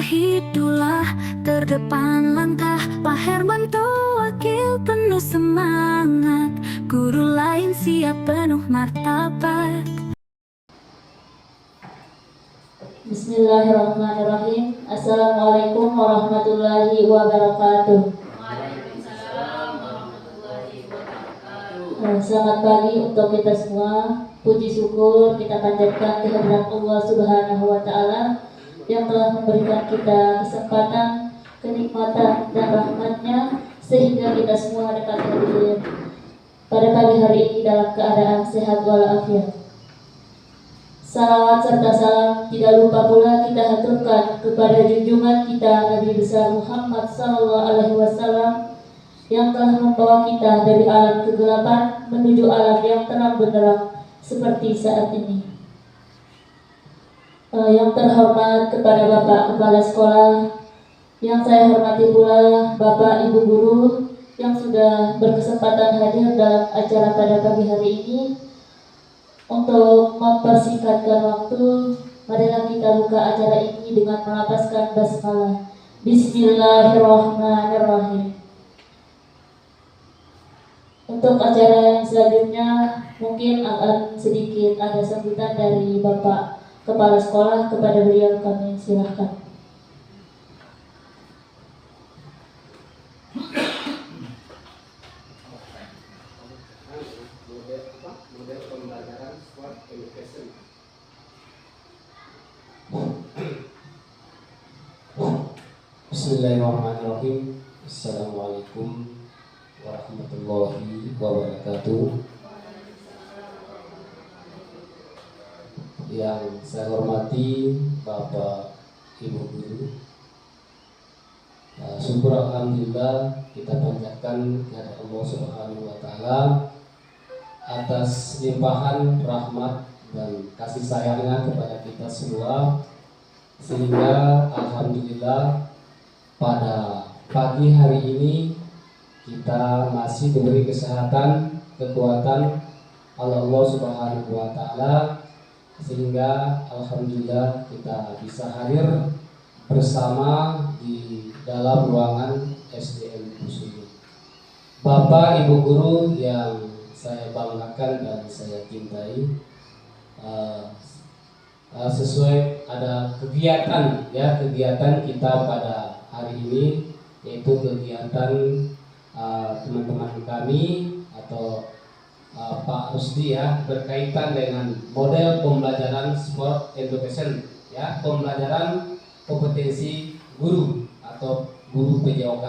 idola terdepan langkah. Pak Herman tuh wakil penuh semangat, guru lain siap penuh martabat. Bismillahirrahmanirrahim. Assalamualaikum warahmatullahi wabarakatuh. Waalaikumsalam warahmatullahi wabarakatuh. Selamat pagi untuk kita semua. Puji syukur kita panjatkan kehadirat Allah Subhanahu wa Ta'ala yang telah memberikan kita kesempatan, kenikmatan dan rahmatnya sehingga kita semua dapat hadir pada pagi hari ini dalam keadaan sehat walafiat. Salawat serta salam tidak lupa pula kita haturkan kepada junjungan kita Nabi besar Muhammad sallallahu alaihi wasallam yang telah membawa kita dari alam kegelapan menuju alam yang terang benderang seperti saat ini. Yang terhormat kepada Bapak Kepala Sekolah, yang saya hormati pula Bapak Ibu Guru yang sudah berkesempatan hadir dalam acara pada pagi hari ini. Untuk mempersingkatkan waktu, marilah kita buka acara ini dengan melapaskan basmalah. Bismillahirrahmanirrahim. Untuk acara yang selanjutnya mungkin akan sedikit ada sambutan dari Bapak Kepala Sekolah, kepada beliau kami silahkan. Model pembelajaran sport education. Bismillahirrahmanirrahim. Assalamualaikum warahmatullahi wabarakatuh. Yang saya hormati Bapak Ibu Guru, syukur alhamdulillah kita panjatkan kepada Allah Subhanahu wa Ta'ala atas limpahan rahmat dan kasih sayangnya kepada kita semua, sehingga alhamdulillah pada pagi hari ini kita masih diberi kesehatan, kekuatan oleh Allah Subhanahu wa Ta'ala, sehingga alhamdulillah kita bisa hadir bersama di dalam ruangan SDN Kusuma. Bapak Ibu Guru yang saya banggakan dan saya cintai, sesuai ada kegiatan kegiatan kita pada hari ini, yaitu kegiatan teman-teman kami atau Pak Rusdi berkaitan dengan model pembelajaran sport education, pembelajaran kompetensi guru atau guru PJOK.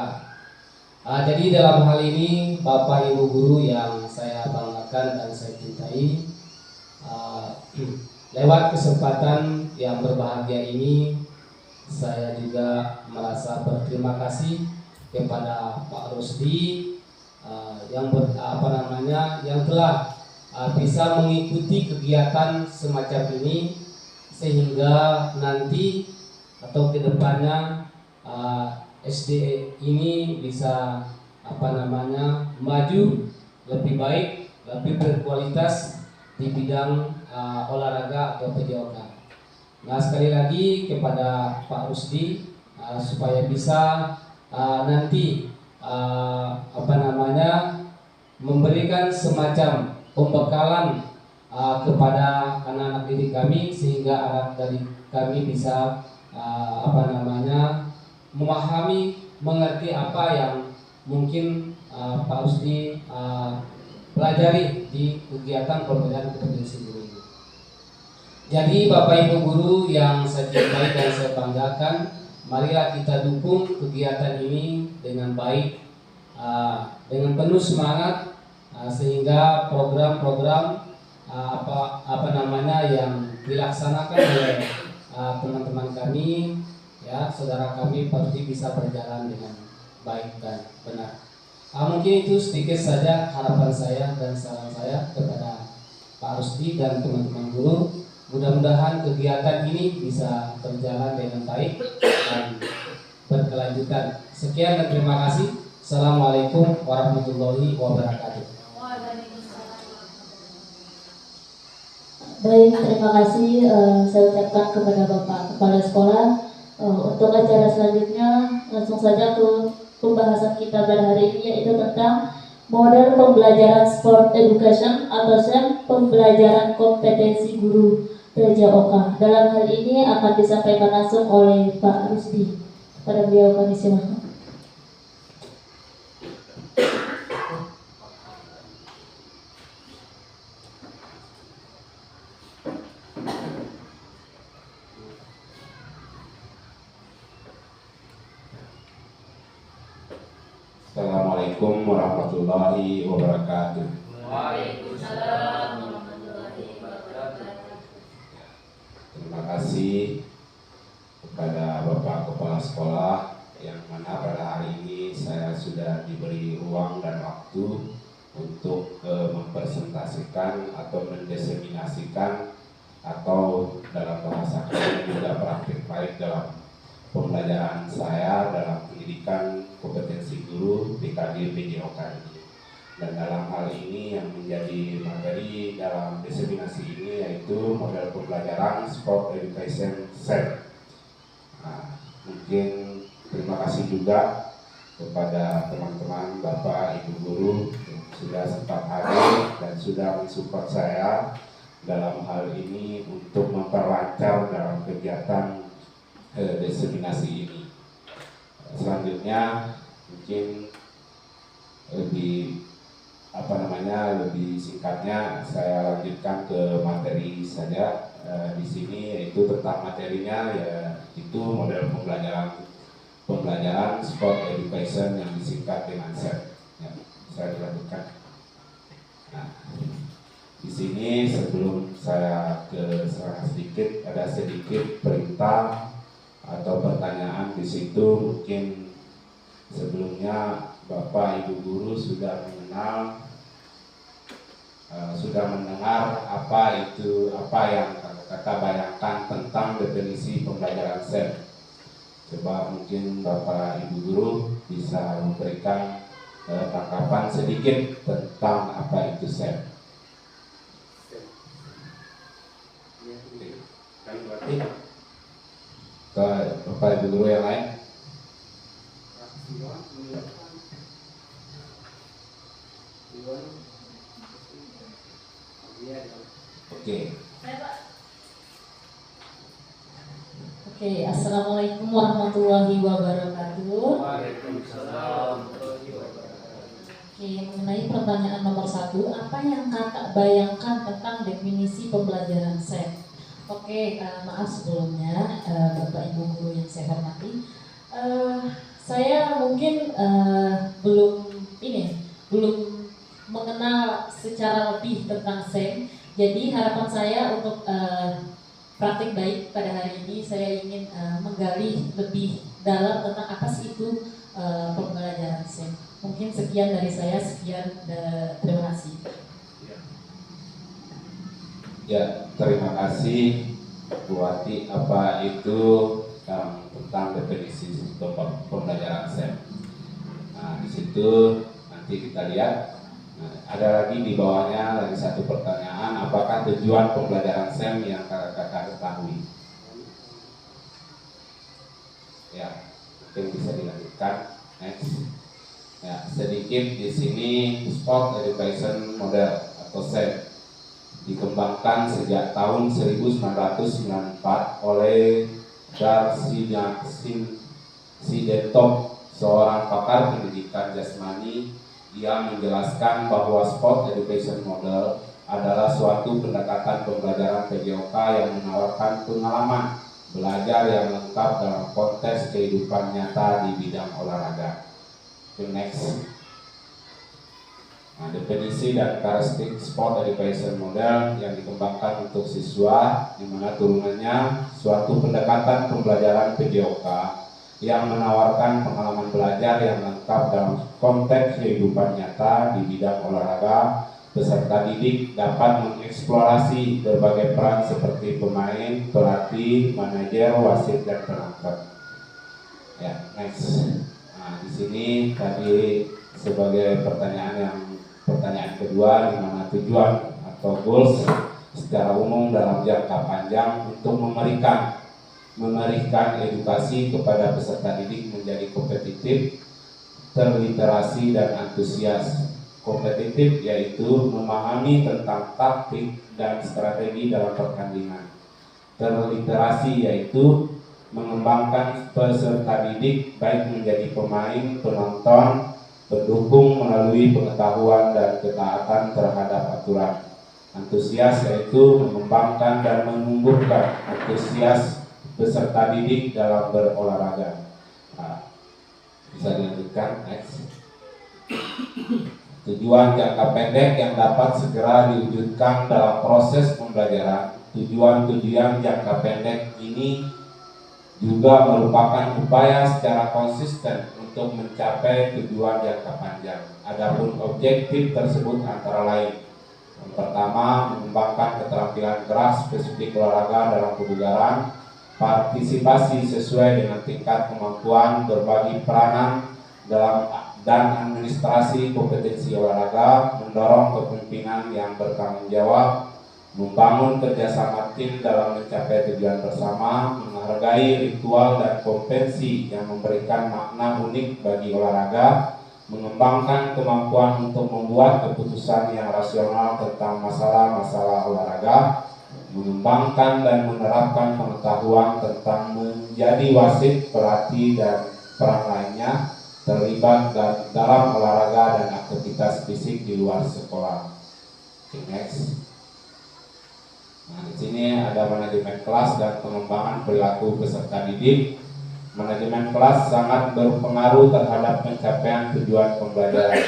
Jadi dalam hal ini Bapak Ibu Guru yang saya banggakan dan saya cintai, lewat kesempatan yang berbahagia ini saya juga merasa berterima kasih kepada Pak Rusdi yang telah bisa mengikuti kegiatan semacam ini, sehingga nanti atau kedepannya SD ini bisa maju lebih baik, lebih berkualitas di bidang olahraga atau PJOK. Nah, sekali lagi kepada Pak Rusdi supaya bisa nanti memberikan semacam pembekalan kepada anak-anak didik kami, sehingga anak didik kami bisa memahami, mengerti apa yang mungkin Pak Rusdi pelajari di kegiatan pembelajaran kompetensi guru ini. Jadi Bapak Ibu Guru yang saya cintai dan saya banggakan, marilah kita dukung kegiatan ini dengan baik, dengan penuh semangat, sehingga program-program yang dilaksanakan oleh teman-teman kami, saudara kami pasti bisa berjalan dengan baik dan benar. Mungkin itu sedikit saja harapan saya dan saran saya kepada Pak Rusdi dan teman-teman guru. Mudah-mudahan kegiatan ini bisa berjalan dengan baik dan berkelanjutan. Sekian dan terima kasih. Assalamualaikum warahmatullahi wabarakatuh. Baik, terima kasih saya ucapkan kepada Bapak Kepala Sekolah. Untuk acara selanjutnya langsung saja ke pembahasan kita pada hari ini, yaitu tentang model pembelajaran sport education atau SEM, pembelajaran kompetensi guru PJOK. Dalam hal ini akan disampaikan langsung oleh Pak Rusdi. Pada beliau kami silakan. Assalamualaikum warahmatullahi wabarakatuh. Waalaikumsalam warahmatullahi wabarakatuh. Terima kasih kepada Bapak Kepala Sekolah yang mana pada hari ini saya sudah diberi ruang dan waktu untuk mempresentasikan atau mendiseminasikan atau dalam bahasa kami juga praktik baik dalam pembelajaran saya dalam pendidikan kompetensi guru PKG PJOK ini. Dan dalam hal ini yang menjadi materi dalam diseminasi ini yaitu model pembelajaran sport education SEM. Nah, mungkin terima kasih juga kepada teman-teman Bapak Ibu guru yang sudah sempat hadir dan sudah mensupport saya dalam hal ini untuk memperlancar dalam kegiatan diseminasi ini. Selanjutnya mungkin lebih lebih singkatnya saya lanjutkan ke materi saja di sini, yaitu tentang materinya yaitu model pembelajaran sport education yang disingkat dengan SEM. Ya, saya dilanjutkan. Nah, di sini sebelum saya ke sana sedikit ada sedikit perintah atau pertanyaan di situ. Mungkin sebelumnya Bapak Ibu guru sudah mendengar apa yang kata bayangkan tentang definisi pembelajaran SEM. Coba mungkin Bapak Ibu guru bisa memberikan tanggapan sedikit tentang apa itu SEM. Ke Bapak Ibu guru yang lain. Oke, Assalamualaikum warahmatullahi wabarakatuh. Waalaikumsalam. Oke, mengenai pertanyaan nomor 1, apa yang kakak bayangkan tentang definisi pembelajaran SEM? Oke, maaf sebelumnya Bapak Ibu guru yang saya hormati, saya mungkin belum mengenal secara lebih tentang SEM. Jadi harapan saya untuk praktik baik pada hari ini, saya ingin menggali lebih dalam tentang apa sih itu pembelajaran SEM. Mungkin sekian dari saya, terima kasih. Ya, terima kasih Bu Wati. Apa itu tentang definisi pembelajaran SEM? Nah, di situ nanti kita lihat. Nah, ada lagi di bawahnya lagi satu pertanyaan, apakah tujuan pembelajaran SEM yang kakak ketahui? Ya, mungkin bisa dilanjutkan. Next. Ya, sedikit di sini sport education model atau SEM dikembangkan sejak tahun 1994 oleh Darcy Sidentop, seorang pakar pendidikan jasmani. Ia menjelaskan bahwa sport education model adalah suatu pendekatan pembelajaran PJOK yang menawarkan pengalaman belajar yang lengkap dalam konteks kehidupan nyata di bidang olahraga. Next. Nah, definisi dan karakteristik sport education model yang dikembangkan untuk siswa, di mana turunannya suatu pendekatan pembelajaran PJOK yang menawarkan pengalaman belajar yang lengkap dalam konteks kehidupan nyata di bidang olahraga. Peserta didik dapat mengeksplorasi berbagai peran seperti pemain, pelatih, manajer, wasit, dan penonton. Ya, next. Nah, di sini tadi sebagai pertanyaan kedua, di mana tujuan atau goals secara umum dalam jangka panjang untuk memberikan memberikan edukasi kepada peserta didik menjadi kompetitif, terliterasi, dan antusias. Kompetitif yaitu memahami tentang taktik dan strategi dalam pertandingan. Terliterasi yaitu mengembangkan peserta didik baik menjadi pemain, penonton, pendukung melalui pengetahuan dan ketaatan terhadap aturan. Antusias yaitu mengembangkan dan menumbuhkan antusias peserta didik dalam berolahraga. Nah, bisa dilanjutkan, next. Tujuan jangka pendek yang dapat segera diwujudkan dalam proses pembelajaran. Tujuan-tujuan jangka pendek ini juga merupakan upaya secara konsisten untuk mencapai tujuan jangka panjang. Adapun objektif tersebut antara lain: yang pertama, mengembangkan keterampilan keras spesifik olahraga dalam kebugaran, partisipasi sesuai dengan tingkat kemampuan, berbagi peranan dalam dan administrasi kompetensi olahraga, mendorong kepemimpinan yang bertanggung jawab, membangun kerjasama tim dalam mencapai tujuan bersama, menghargai ritual dan konvensi yang memberikan makna unik bagi olahraga, mengembangkan kemampuan untuk membuat keputusan yang rasional tentang masalah-masalah olahraga, mengembangkan dan menerapkan pengetahuan tentang menjadi wasit, pelatih, dan peran lainnya terlibat dalam olahraga dan aktivitas fisik di luar sekolah. Okay, next. Nah, di sini ada manajemen kelas dan pengembangan perilaku peserta didik. Manajemen kelas sangat berpengaruh terhadap pencapaian tujuan pembelajaran.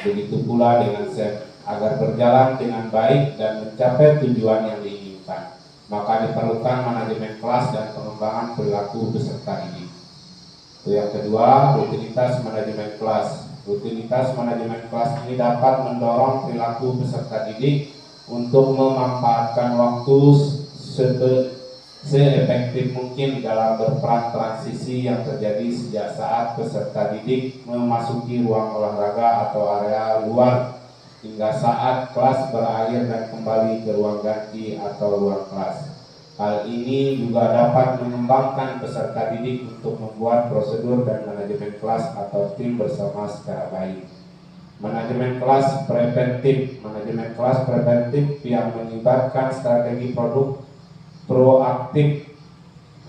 Begitu pula dengan SEM. Agar berjalan dengan baik dan mencapai tujuan yang diinginkan, maka diperlukan manajemen kelas dan pengembangan perilaku peserta didik. Itu yang kedua, rutinitas manajemen kelas. Rutinitas manajemen kelas ini dapat mendorong perilaku peserta didik untuk memanfaatkan waktu seefektif mungkin dalam berperan transisi yang terjadi sejak saat peserta didik memasuki ruang olahraga atau area luar hingga saat kelas berakhir dan kembali ke ruang ganti atau ruang kelas. Hal ini juga dapat mengembangkan peserta didik untuk membuat prosedur dan manajemen kelas atau tim bersama secara baik. Manajemen kelas preventif. Manajemen kelas preventif yang melibatkan strategi produk proaktif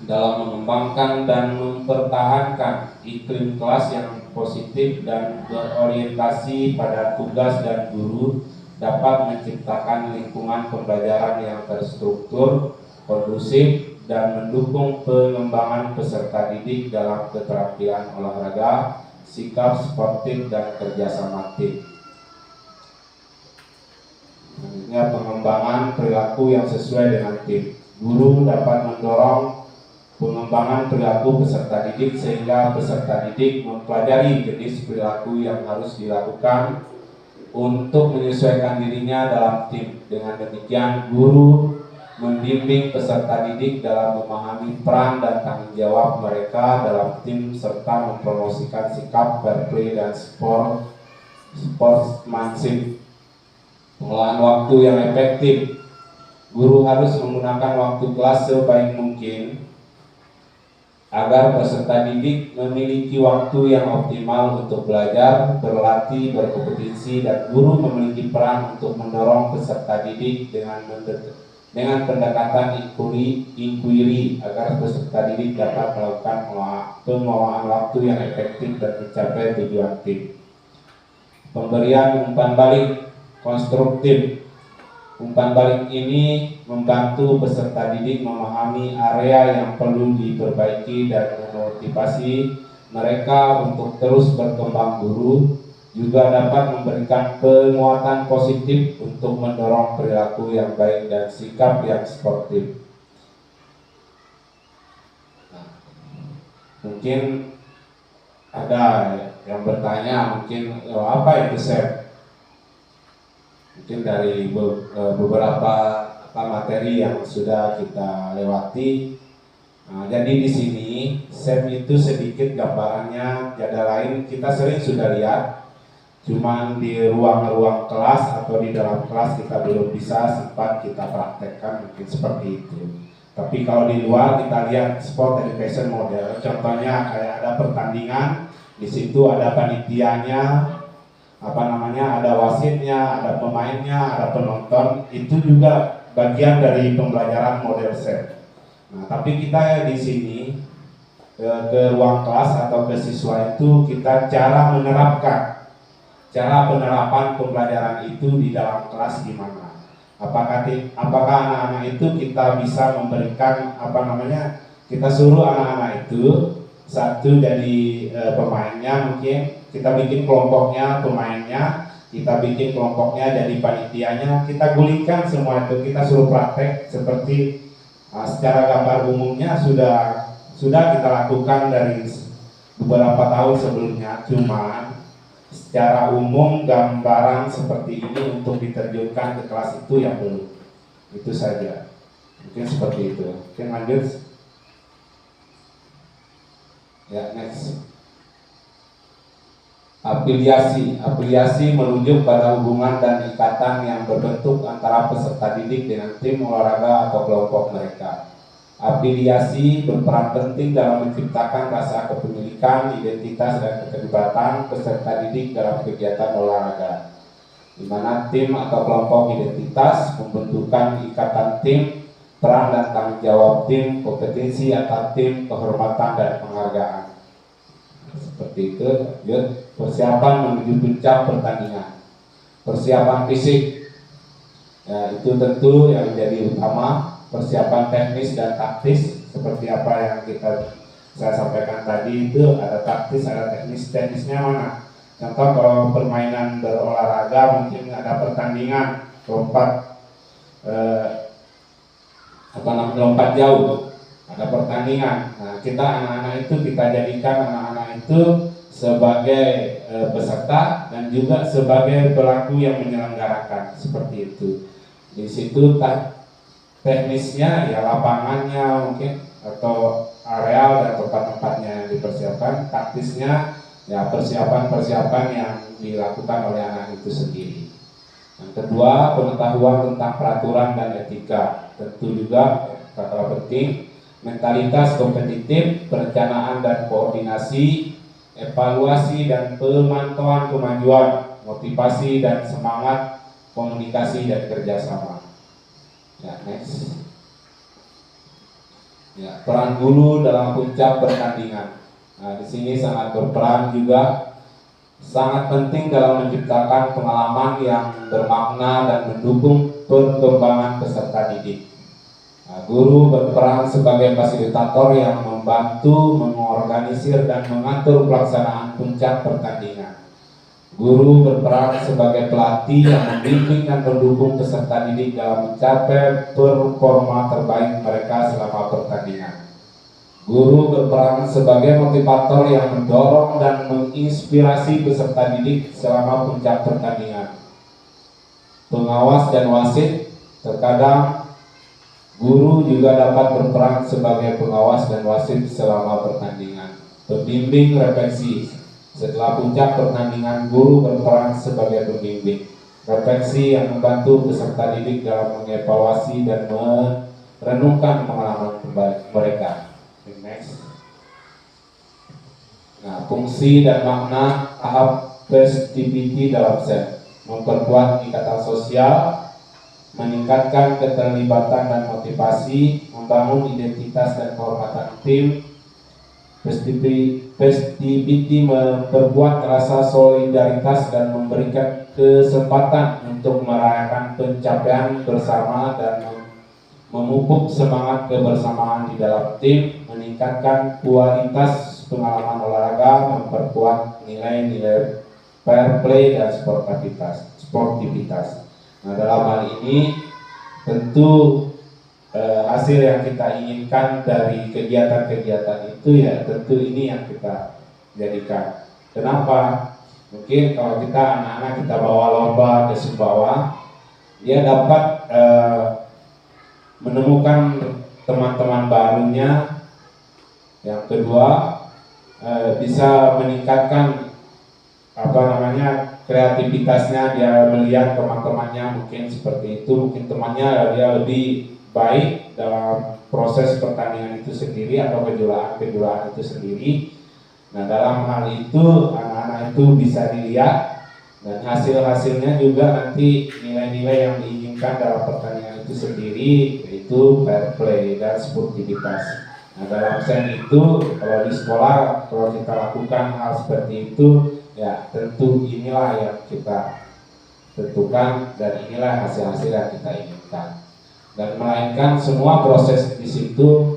dalam mengembangkan dan mempertahankan iklim kelas yang positif dan berorientasi pada tugas dan guru, dapat menciptakan lingkungan pembelajaran yang terstruktur, kondusif, dan mendukung pengembangan peserta didik dalam keterampilan olahraga, sikap sportif, dan kerjasama tim. Selanjutnya, pengembangan perilaku yang sesuai dengan tim. Guru dapat mendorong pengembangan perilaku peserta didik sehingga peserta didik mempelajari jenis perilaku yang harus dilakukan untuk menyesuaikan dirinya dalam tim. Dengan demikian, guru membimbing peserta didik dalam memahami peran dan tanggung jawab mereka dalam tim serta mempromosikan sikap fair play dan sportsmanship. Pengelolaan waktu yang efektif. Guru harus menggunakan waktu kelas sebaik mungkin agar peserta didik memiliki waktu yang optimal untuk belajar, berlatih, berkompetisi, dan guru memiliki peran untuk mendorong peserta didik dengan pendekatan inquiry agar peserta didik dapat melakukan pengelolaan waktu yang efektif dan mencapai tujuan tim. Pemberian umpan balik konstruktif. Umpan balik ini membantu peserta didik memahami area yang perlu diperbaiki dan memotivasi mereka untuk terus berkembang. Guru juga dapat memberikan penguatan positif untuk mendorong perilaku yang baik dan sikap yang sportif. Nah, mungkin ada yang bertanya, mungkin apa itu SEM? Mungkin dari beberapa materi yang sudah kita lewati. Nah, jadi di sini SEM itu sedikit gambarannya, tiada lain kita sering sudah lihat, cuman di ruang-ruang kelas atau di dalam kelas kita belum bisa sempat kita praktekkan, mungkin seperti itu. Tapi kalau di luar kita lihat sport education model, contohnya kayak ada pertandingan, di situ ada panitianya, ada wasitnya, ada pemainnya, ada penonton, itu juga bagian dari pembelajaran model set. Nah, tapi kita di sini ke ruang kelas atau ke siswa itu kita cara penerapan pembelajaran itu di dalam kelas gimana? Apakah anak-anak itu kita bisa memberikan kita suruh anak-anak itu satu jadi pemainnya, mungkin kita bikin kelompoknya pemainnya, kita bikin kelompoknya jadi panitianya, kita gulingkan semua itu, kita suruh praktek seperti secara gambar umumnya sudah kita lakukan dari beberapa tahun sebelumnya, cuman secara umum gambaran seperti ini untuk diterjunkan ke kelas itu yang belum. Itu saja, mungkin seperti itu. Oke, lanjut ya, next. Afiliasi merujuk pada hubungan dan ikatan yang berbentuk antara peserta didik dengan tim olahraga atau kelompok mereka. Afiliasi berperan penting dalam menciptakan rasa kepemilikan, identitas, dan keterlibatan peserta didik dalam kegiatan olahraga, di mana tim atau kelompok identitas membentukkan ikatan tim, peran dan tanggung jawab tim, kompetensi antar tim, kehormatan dan penghargaan. Seperti itu. Lanjut, persiapan menuju puncak pertandingan. Persiapan fisik, ya, itu tentu yang menjadi utama. Persiapan teknis dan taktis seperti apa yang saya sampaikan tadi, itu ada taktis, ada teknis. Teknisnya mana? Contoh kalau permainan berolahraga, mungkin ada pertandingan lompat lompat jauh, ada pertandingan. Nah, kita anak-anak itu kita jadikan anak-anak itu sebagai peserta dan juga sebagai pelaku yang menyelenggarakan, seperti itu. Di situ teknisnya ya lapangannya mungkin atau areal dan tempat-tempatnya yang dipersiapkan. Taktisnya ya persiapan yang dilakukan oleh anak itu sendiri. Yang kedua, pengetahuan tentang peraturan dan etika, tentu juga kata penting. Mentalitas kompetitif, perencanaan dan koordinasi, evaluasi dan pemantauan kemajuan, motivasi dan semangat, komunikasi dan kerjasama. Ya, next. Ya, peran guru dalam puncak pertandingan. Nah, di sini sangat berperan juga, sangat penting dalam menciptakan pengalaman yang bermakna dan mendukung perkembangan peserta didik. Nah, guru berperan sebagai fasilitator yang membantu mengorganisir dan mengatur pelaksanaan puncak pertandingan. Guru berperan sebagai pelatih yang membimbing dan mendukung peserta didik dalam mencapai performa terbaik mereka selama pertandingan. Guru berperan sebagai motivator yang mendorong dan menginspirasi peserta didik selama puncak pertandingan. Pengawas dan wasit, terkadang guru juga dapat berperan sebagai pengawas dan wasit selama pertandingan. Pembimbing refleksi. Setelah puncak pertandingan, guru berperan sebagai pembimbing refleksi yang membantu peserta didik dalam mengevaluasi dan merenungkan pengalaman mereka. Next. Nah, fungsi dan makna tahap festivity dalam set: memperkuat ikatan sosial, meningkatkan keterlibatan dan motivasi, membangun identitas dan kehormatan tim. Festivity memperkuat rasa solidaritas dan memberikan kesempatan untuk merayakan pencapaian bersama dan memupuk semangat kebersamaan di dalam tim, meningkatkan kualitas pengalaman olahraga, memperkuat nilai-nilai fair play dan sportivitas. Nah, dalam hal ini tentu hasil yang kita inginkan dari kegiatan-kegiatan itu ya tentu ini yang kita jadikan. Kenapa? Mungkin kalau kita anak-anak kita bawa lomba ke Sumbawa, dia dapat menemukan teman-teman barunya. Yang kedua, bisa meningkatkan kreativitasnya. Dia melihat teman-temannya mungkin seperti itu, mungkin temannya dia lebih baik dalam proses pertandingan itu sendiri atau kejuaraan itu sendiri. Nah, dalam hal itu anak-anak itu bisa dilihat dan hasil-hasilnya juga nanti nilai-nilai yang diinginkan dalam pertandingan itu sendiri, yaitu fair play dan sportivitas. Nah, dalam SEM itu kalau di sekolah kalau kita lakukan hal seperti itu, ya tentu inilah yang kita tentukan dan inilah hasil-hasil yang kita inginkan. Dan melainkan semua proses di situ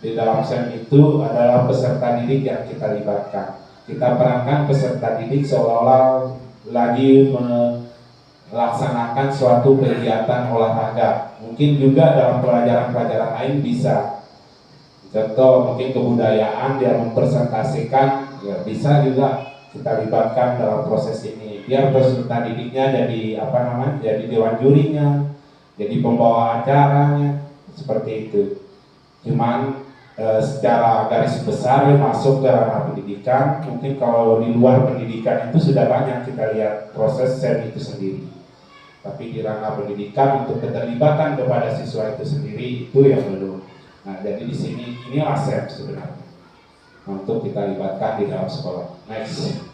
di dalam SEM itu adalah peserta didik yang kita libatkan. Kita perankan peserta didik seolah-olah lagi melaksanakan suatu kegiatan olahraga. Mungkin juga dalam pelajaran-pelajaran lain bisa. Contoh mungkin kebudayaan dia mempresentasikan, ya bisa juga kita libatkan dalam proses ini. Biar peserta didiknya jadi dewan jurinya, jadi pembawa acaranya, seperti itu. Cuman secara garis besar masuk ke ranah pendidikan, mungkin kalau di luar pendidikan itu sudah banyak kita lihat proses SEM itu sendiri. Tapi di ranah pendidikan untuk keterlibatan kepada siswa itu sendiri itu yang belum. Nah, jadi di sini inilah SEM sebenarnya untuk kita libatkan di dalam sekolah. Next.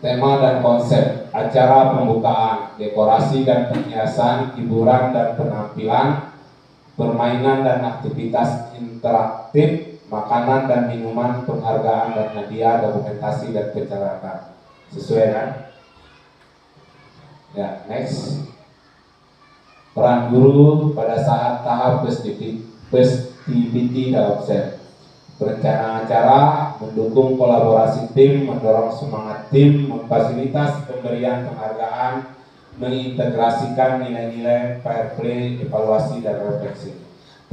Tema dan konsep acara pembukaan, dekorasi dan perhiasan, hiburan dan penampilan, permainan dan aktivitas interaktif, makanan dan minuman, penghargaan dan hadiah, dokumentasi dan pencatatan. Sesuai kan? Ya, next. Peran guru pada saat tahap festivity dalam SEM. Perencanaan acara, mendukung kolaborasi tim, mendorong semangat tim, memfasilitasi pemberian penghargaan, mengintegrasikan nilai-nilai fair play, evaluasi dan refleksi.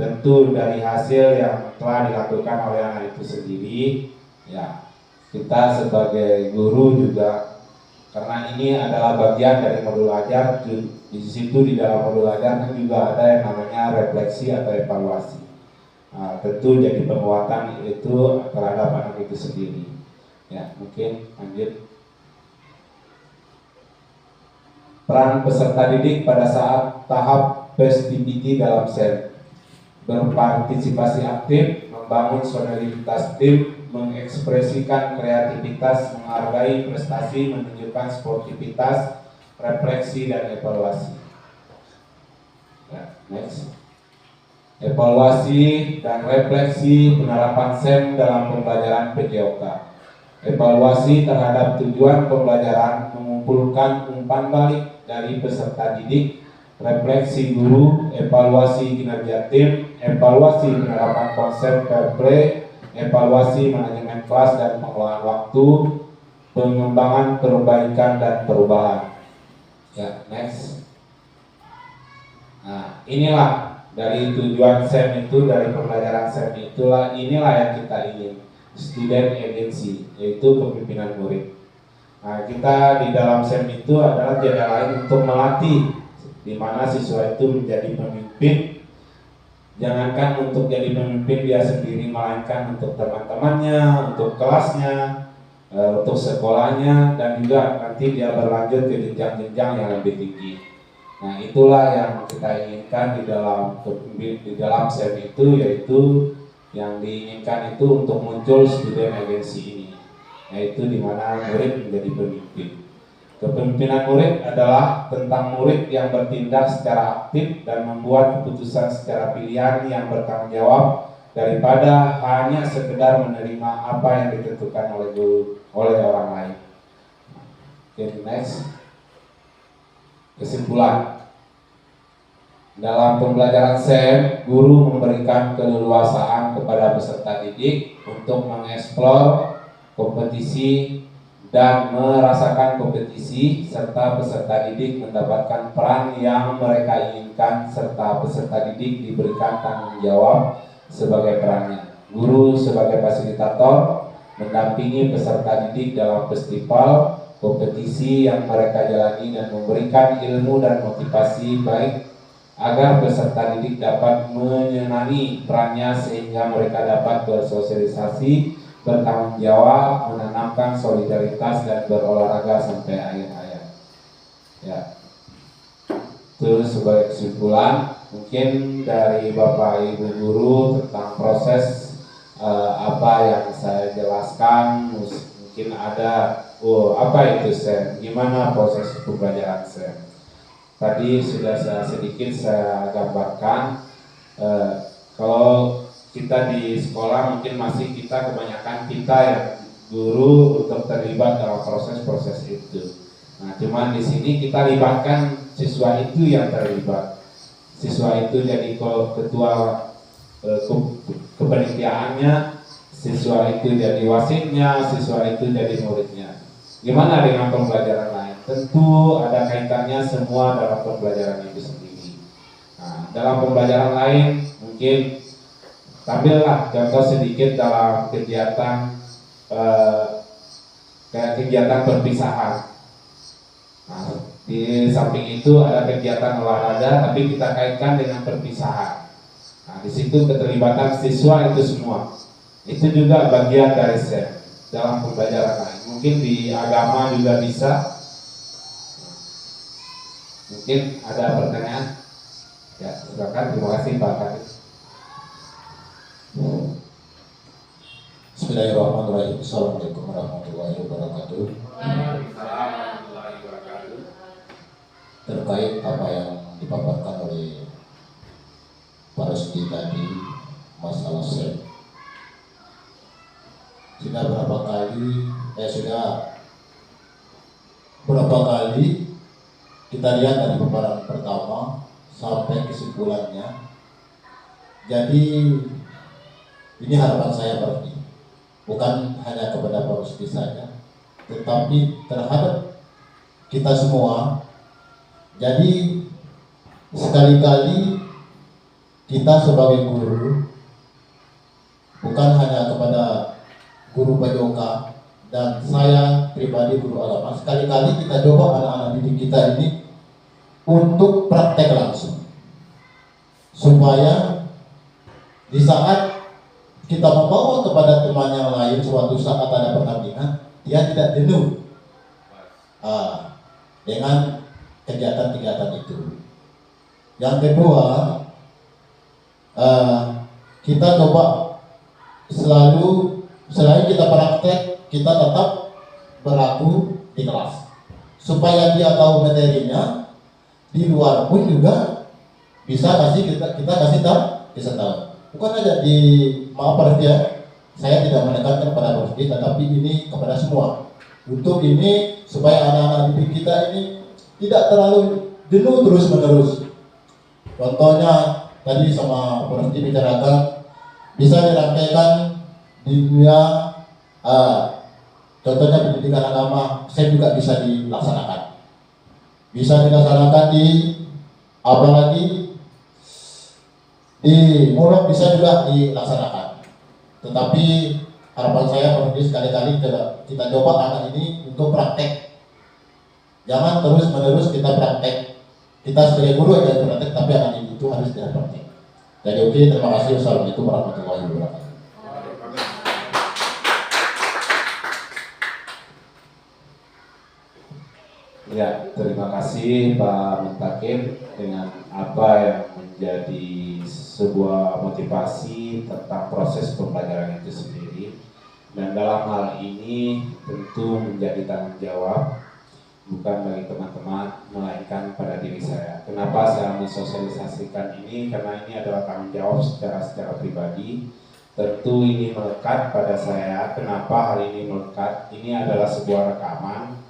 Tentu dari hasil yang telah dilakukan oleh anak itu sendiri, ya kita sebagai guru juga, karena ini adalah bagian dari modul ajar, di situ di dalam modul ajar juga ada yang namanya refleksi atau evaluasi. Nah, tentu jadi penguatan itu terhadap anak itu sendiri. Ya, mungkin lanjut. Peran peserta didik pada saat tahap festivity dalam SEM. Berpartisipasi aktif, membangun solidaritas tim, mengekspresikan kreativitas, menghargai prestasi, menunjukkan sportivitas, refleksi dan evaluasi. Ya, next. Evaluasi dan refleksi penerapan SEM dalam pembelajaran PJOK. Evaluasi terhadap tujuan pembelajaran, mengumpulkan umpan balik dari peserta didik, refleksi guru, evaluasi kinerja tim, evaluasi penerapan konsep fair play, evaluasi manajemen kelas dan pengelolaan waktu, pengembangan perbaikan dan perubahan. Ya, next. Nah, inilah dari tujuan SEM itu, dari pembelajaran SEM inilah yang kita ingin, student agency, yaitu kepemimpinan murid. Nah, kita di dalam SEM itu adalah tiada lain untuk melatih, di mana siswa itu menjadi pemimpin. Jangankan untuk jadi pemimpin dia sendiri, melainkan untuk teman-temannya, untuk kelasnya, untuk sekolahnya, dan juga nanti dia berlanjut ke jenjang-jenjang yang lebih tinggi. Nah, itulah yang kita inginkan di dalam SEM itu, yaitu yang diinginkan itu untuk muncul student agency ini, yaitu di mana murid menjadi pemimpin. Kepemimpinan murid adalah tentang murid yang bertindak secara aktif dan membuat keputusan secara pilihan yang bertanggung jawab, daripada hanya sekedar menerima apa yang ditentukan oleh orang lain. Okay, next. Kesimpulan. Dalam pembelajaran SEM, guru memberikan keleluasaan kepada peserta didik untuk mengeksplor kompetisi dan merasakan kompetisi, serta peserta didik mendapatkan peran yang mereka inginkan, serta peserta didik diberikan tanggung jawab sebagai perannya. Guru sebagai fasilitator mendampingi peserta didik dalam festival, kompetisi yang mereka jalani dan memberikan ilmu dan motivasi baik agar peserta didik dapat menyenangi perannya sehingga mereka dapat bersosialisasi, bertanggung jawab, menanamkan solidaritas dan berolahraga sampai akhir hayat. Ya. Terus sebagai kesimpulan, mungkin dari Bapak Ibu Guru tentang proses apa yang saya jelaskan, mungkin ada apa itu SEM, gimana proses pembelajaran SEM. Tadi sudah sedikit saya gambarkan, kalau kita di sekolah mungkin masih kebanyakan kita yang guru untuk terlibat dalam proses-proses itu. Nah, cuman di sini kita libatkan siswa itu yang terlibat. Siswa itu jadi ketua kepanitiaannya, siswa itu jadi wasitnya, siswa itu jadi muridnya. Gimana dengan pembelajaran lain? Tentu ada kaitannya semua dalam pembelajaran itu sendiri. Nah, dalam pembelajaran lain mungkin tampillah contoh sedikit dalam kegiatan kayak kegiatan perpisahan. Nah, di samping itu ada kegiatan olahraga, tapi kita kaitkan dengan perpisahan. Nah, di situ keterlibatan siswa itu semua. Itu juga bagian dari SEM dalam pembelajaran lain. Mungkin di agama juga bisa. Mungkin ada pertanyaan? Ya, silakan. Terima kasih Pak Kadis. Bismillahirrahmanirrahim. Assalamualaikum warahmatullahi wabarakatuh. Terkait apa yang dipaparkan oleh Pak Rusdi tadi, masalah SEM, sudah berapa kali kita lihat dari paparan pertama sampai kesimpulannya. Jadi ini harapan saya berarti bukan hanya kepada Pak Rusdi saja, tetapi terhadap kita semua. Jadi sekali-kali kita sebagai guru, bukan hanya kepada guru PJOK dan saya pribadi guru agama, sekali-kali kita coba anak-anak didik kita ini untuk praktek langsung, supaya di saat kita membawa kepada teman yang lain suatu saat ada pertandingan, dia tidak jenuh dengan kegiatan-kegiatan itu. Yang kedua, kita coba selalu, selain kita praktek, kita tetap berlaku di kelas, supaya dia tahu materinya. Di luar pun juga bisa kita kasih tahu. Bukan aja di, maaf Pak Rusdi ya, saya tidak menekankan pada Pak Rusdi, tetapi ini kepada semua. Untuk ini supaya anak-anak didik kita ini tidak terlalu jenuh terus-menerus. Contohnya tadi sama Pak Rusdi bicarakan, bisa dirangkaikan di dunia, contohnya pendidikan agama, saya juga bisa dilaksanakan. Bisa dilaksanakan di apalagi di Murok bisa juga dilaksanakan. Tetapi harapan saya Pak Rusdi sekali-kali kita coba anak ini untuk praktek. Jangan terus-menerus kita praktek. Kita sebagai guru aja praktek, tapi anak ini itu harus dia praktek. Jadi oke, terima kasih. Wassalamualaikum warahmatullahi wabarakatuh. Ya, terima kasih Pak Mutakin dengan apa yang menjadi sebuah motivasi tentang proses pembelajaran itu sendiri. Dan dalam hal ini tentu menjadi tanggung jawab bukan bagi teman-teman, melainkan pada diri saya. Kenapa saya mensosialisasikan ini? Karena ini adalah tanggung jawab secara pribadi. Tentu ini melekat pada saya. Kenapa hal ini melekat? Ini adalah sebuah rekaman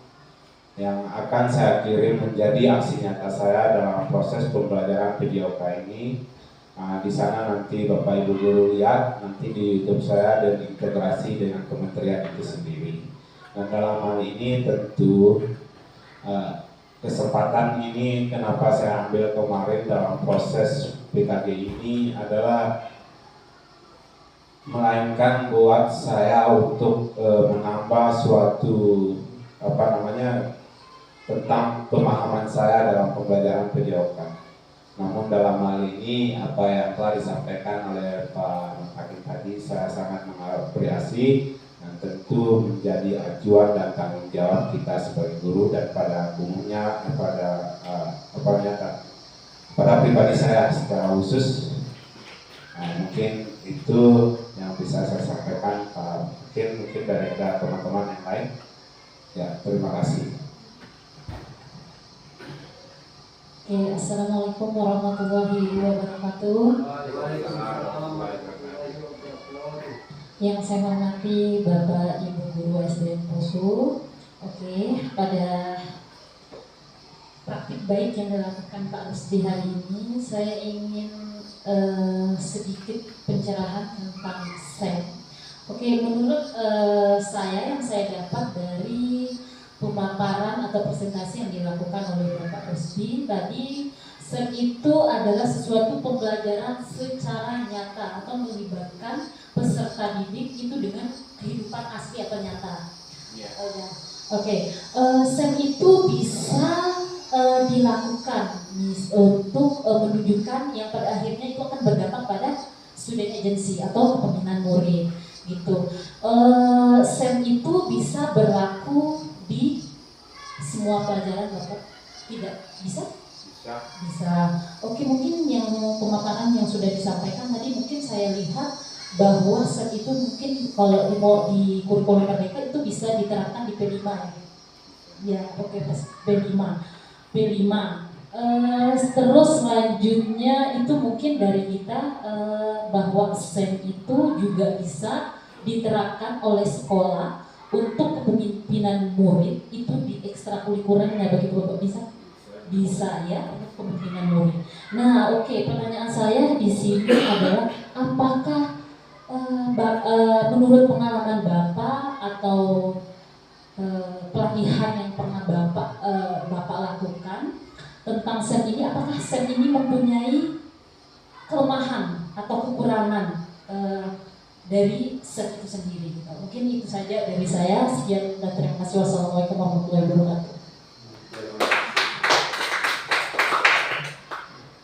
yang akan saya kirim menjadi aksi nyata saya dalam proses pembelajaran PJOK ini. Nah, di sana nanti Bapak Ibu Guru lihat nanti di YouTube saya dan integrasi dengan kementerian itu sendiri. Dan dalam hal ini tentu kesempatan ini kenapa saya ambil kemarin dalam proses PKG ini adalah melainkan buat saya untuk menambah suatu tentang pemahaman saya dalam pembelajaran PJOK. Namun dalam hal ini apa yang telah disampaikan oleh Pak Hakim tadi saya sangat mengapresiasi dan tentu menjadi acuan dan tanggung jawab kita sebagai guru dan pada umumnya pada pribadi saya secara khusus, mungkin itu yang bisa saya sampaikan. Mungkin dari teman-teman yang lain. Ya, terima kasih. Oke, assalamualaikum warahmatullahi wabarakatuh. Yang saya hormati Bapak Ibu Guru SDN Poso. Oke, pada praktik baik yang dilakukan Pak Rusdi hari ini, saya ingin sedikit pencerahan tentang SEM. Oke, menurut saya yang saya dapat dari pemaparan atau presentasi yang dilakukan oleh Bapak Rusdi tadi, SEM itu adalah sesuatu pembelajaran secara nyata atau melibatkan peserta didik itu dengan kehidupan asli atau nyata. Oke, SEM itu bisa dilakukan untuk menunjukkan yang pada akhirnya itu akan berdampak pada student agency atau kepemimpinan murid gitu. SEM itu bisa berlaku di semua pelajaran, Bapak? Tidak bisa? Bisa. Oke, mungkin yang pemaparan yang sudah disampaikan tadi mungkin saya lihat bahwa SEM itu mungkin kalau di kurikulum Merdeka itu bisa diterapkan di P5 ya. Oke, P5. Terus selanjutnya itu mungkin dari kita bahwa SEM itu juga bisa diterapkan oleh sekolah untuk kepemimpinan murid itu di ekstrakurikulernya, begitu Bapak? Bisa ya, untuk kepemimpinan murid. Nah, oke, pertanyaan saya di sini adalah apakah menurut pengalaman Bapak atau pelatihan yang pernah Bapak lakukan tentang SEM ini, apakah SEM ini mempunyai kelemahan atau kekurangan dari SEM itu sendiri? Mungkin itu saja dari saya. Sekian dan terima kasih. Wassalamualaikum warahmatullahi wabarakatuh.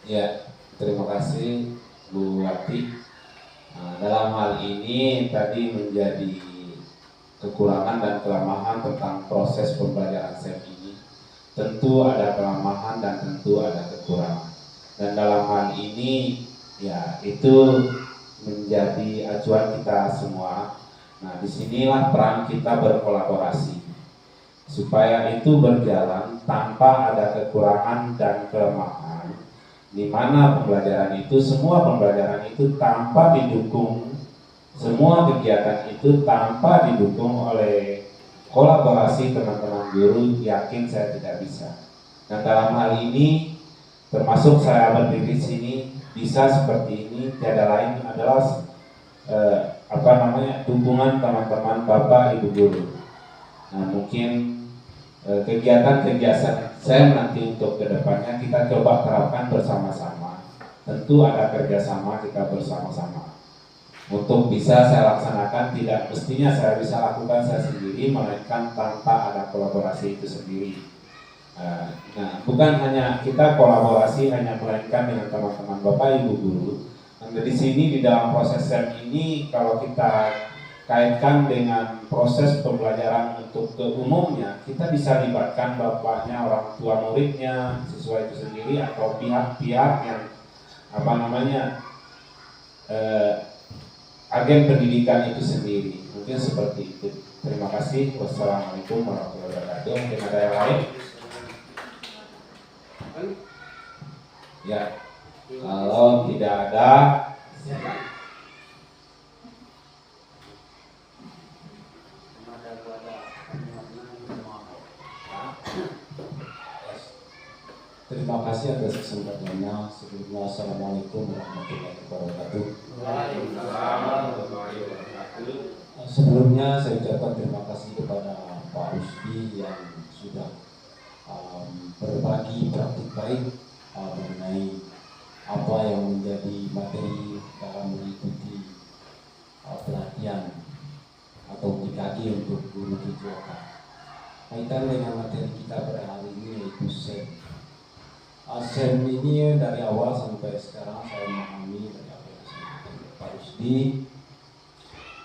Ya, terima kasih Bu Wati. Dalam hal ini tadi menjadi kekurangan dan kelemahan tentang proses pembelajaran SEM ini. Tentu ada kelemahan dan tentu ada kekurangan. Dan dalam hal ini ya itu menjadi acuan kita semua. Nah, disinilah peran kita berkolaborasi supaya itu berjalan tanpa ada kekurangan dan kelemahan, di mana pembelajaran itu, semua pembelajaran itu tanpa didukung, semua kegiatan itu tanpa didukung oleh kolaborasi teman-teman guru, yakin saya tidak bisa. Dan dalam hal ini, termasuk saya berdiri di sini, bisa seperti ini, tiada lain adalah dukungan teman-teman Bapak Ibu guru. Nah, mungkin kegiatan-kegiatan saya nanti untuk kedepannya kita coba terapkan bersama-sama. Tentu ada kerjasama kita bersama-sama. Untuk bisa saya laksanakan, tidak mestinya saya bisa lakukan saya sendiri, melainkan tanpa ada kolaborasi itu sendiri. Nah, bukan hanya kita kolaborasi, hanya melainkan dengan teman-teman Bapak Ibu guru. Nah, di sini di dalam proses SEM ini, kalau kita kaitkan dengan proses pembelajaran untuk ke umumnya, kita bisa libatkan bapaknya, orang tua muridnya, siswa itu sendiri, atau pihak-pihak yang agen pendidikan itu sendiri. Mungkin seperti itu. Terima kasih. Wassalamualaikum warahmatullahi wabarakatuh. Mungkin ada yang lain? Ya, kalau tidak ada, Terima kasih atas kesempatannya. Sebelumnya, Assalamualaikum warahmatullahi wabarakatuh. Sebelumnya saya ucapkan terima kasih kepada Pak Rusdi yang sudah berbagi praktik baik mengenai apa yang menjadi materi dalam mengikuti pelatihan atau PKG untuk guru Kijoka. Kaitan dengan materi kita pada hari ini yaitu SEM. SEM ini dari awal sampai sekarang saya memahami dari apa yang disampaikan Pak Rusdi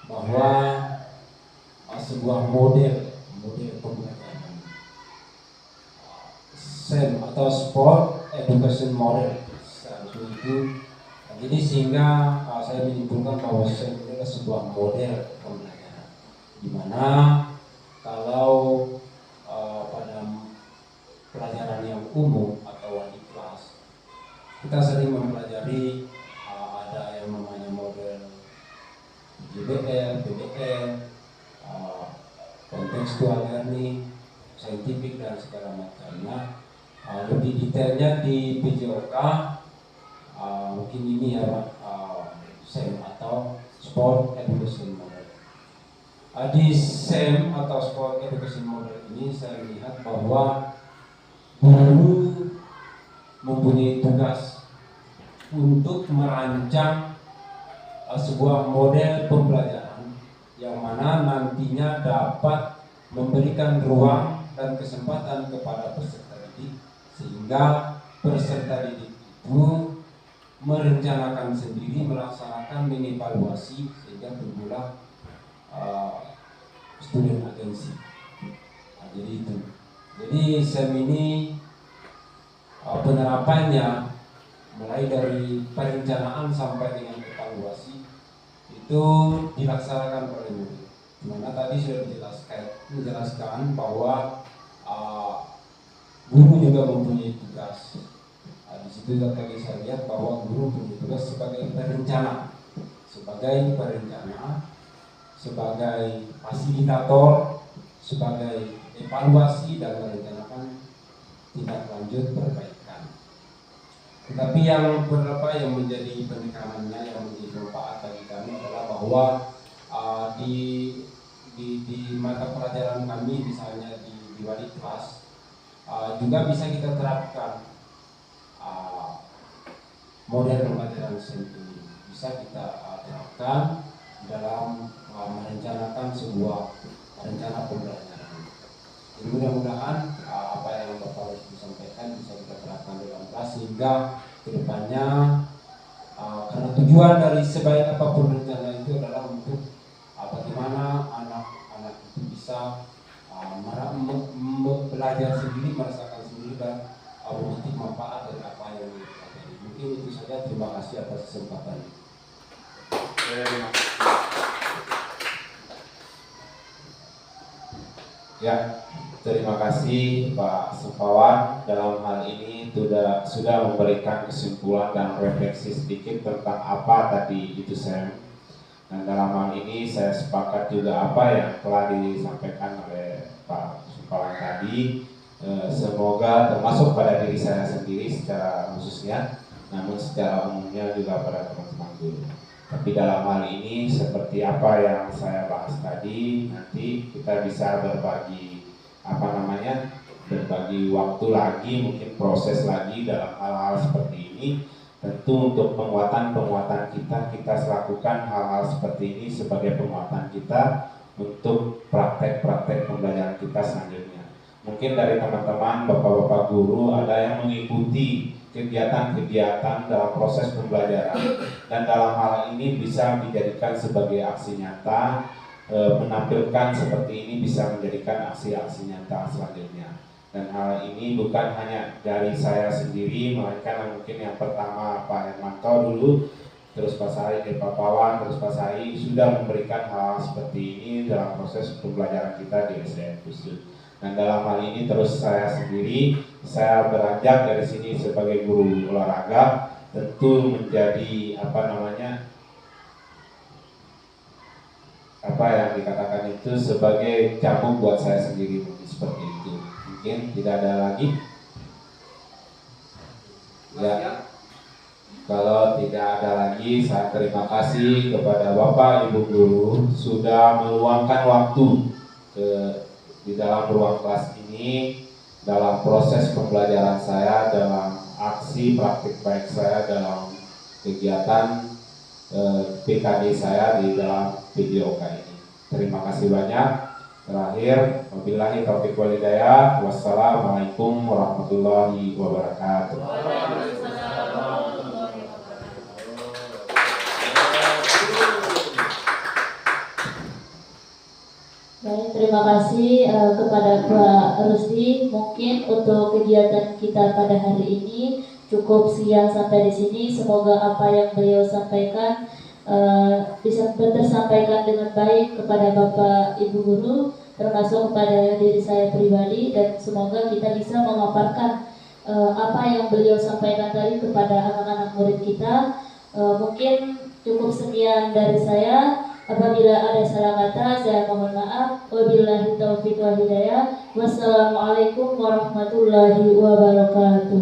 bahwa sebuah model pembelajaran SEM atau sport education model seharusnya itu. Jadi sehingga saya menyimpulkan bahwa STEM ini adalah sebuah model pembelajaran, di mana kalau pada pelajaran yang umum atau wajib kelas kita sering mempelajari ada yang namanya model JBL, PBL, contextual learning, scientific dan segala macamnya. Lebih detailnya di PJOK, mungkin ini ya SEM atau Sport Education Model. Di SEM atau Sport Education Model ini saya melihat bahwa guru mempunyai tugas untuk merancang sebuah model pembelajaran yang mana nantinya dapat memberikan ruang dan kesempatan kepada peserta didik, sehingga peserta didik itu merencanakan sendiri, melaksanakan, mengevaluasi, sehingga bermula student agency. Jadi itu. Jadi SEM ini penerapannya mulai dari perencanaan sampai dengan evaluasi itu dilaksanakan oleh murid. Dimana tadi sudah dijelaskan bahwa guru juga mempunyai tugas. Di situ tadi saya lihat bahwa guru punya tugas sebagai perencana, sebagai fasilitator, sebagai evaluasi dan merencanakan tindak lanjut perbaikan. Tetapi yang menjadi penekanannya, yang menjadi manfaat bagi kami adalah bahwa di mata pelajaran kami, misalnya di wali kelas, juga bisa kita terapkan model pembelajaran SEM ini. Bisa kita terapkan dalam merencanakan sebuah rencana pembelajaran. Jadi mudah-mudahan apa yang Bapak harus disampaikan bisa kita terapkan dalam kelas, sehingga kedepannya karena tujuan dari sebaik apapun rencana itu adalah untuk bagaimana anak-anak itu bisa belajar sendiri, merasakan sendiri, dan memetik manfaat dari apa yang dipelajari. Mungkin itu saja. Terima kasih atas kesempatan. Ya, terima kasih Pak Supawan. Dalam hal ini sudah memberikan kesimpulan dan refleksi sedikit tentang apa tadi itu SEM. Dan dalam hal ini saya sepakat juga apa yang telah disampaikan oleh Pak Supawan tadi. Semoga termasuk pada diri saya sendiri secara khususnya, namun secara umumnya juga pada teman-teman guru. Tapi dalam hal ini seperti apa yang saya bahas tadi, nanti kita bisa berbagi berbagi waktu lagi, mungkin proses lagi dalam hal-hal seperti ini. Tentu untuk penguatan kita lakukan hal-hal seperti ini sebagai penguatan kita untuk praktek-praktek pembelajaran kita selanjutnya. Mungkin dari teman-teman, bapak-bapak guru ada yang mengikuti kegiatan-kegiatan dalam proses pembelajaran, dan dalam hal ini bisa dijadikan sebagai aksi nyata, menampilkan seperti ini bisa menjadikan aksi-aksi nyata selanjutnya. Dan hal ini bukan hanya dari saya sendiri, melainkan mungkin yang pertama Pak Hermanto dulu, terus Pak Sai, Pak Pawan, terus Pak Sai sudah memberikan hal seperti ini dalam proses pembelajaran kita di SDN khusus. Dan dalam hal ini terus saya sendiri, saya beranjak dari sini sebagai guru olahraga, tentu menjadi apa yang dikatakan itu sebagai cambuk buat saya sendiri, mungkin seperti itu. Mungkin tidak ada lagi. Ya, kalau tidak ada lagi, saya terima kasih kepada Bapak Ibu guru sudah meluangkan waktu di dalam ruang kelas ini, dalam proses pembelajaran saya, dalam aksi praktik baik saya, dalam kegiatan PKD saya di dalam PJOK ini. Terima kasih banyak. Terakhir, wabillahi taufiq wal hidayah. Wassalamualaikum warahmatullahi wabarakatuh. Baik, terima kasih kepada Pak Rusdi. Mungkin untuk kegiatan kita pada hari ini cukup sekian sampai di sini. Semoga apa yang beliau sampaikan bisa tersampaikan dengan baik kepada Bapak Ibu Guru, termasuk kepada diri saya pribadi, dan semoga kita bisa memaparkan apa yang beliau sampaikan tadi kepada anak-anak murid kita. Mungkin cukup sekian dari saya. Apabila ada salah kata, saya mohon maaf. Wabillahi taufiq wal hidayah. Wassalamualaikum warahmatullahi wabarakatuh.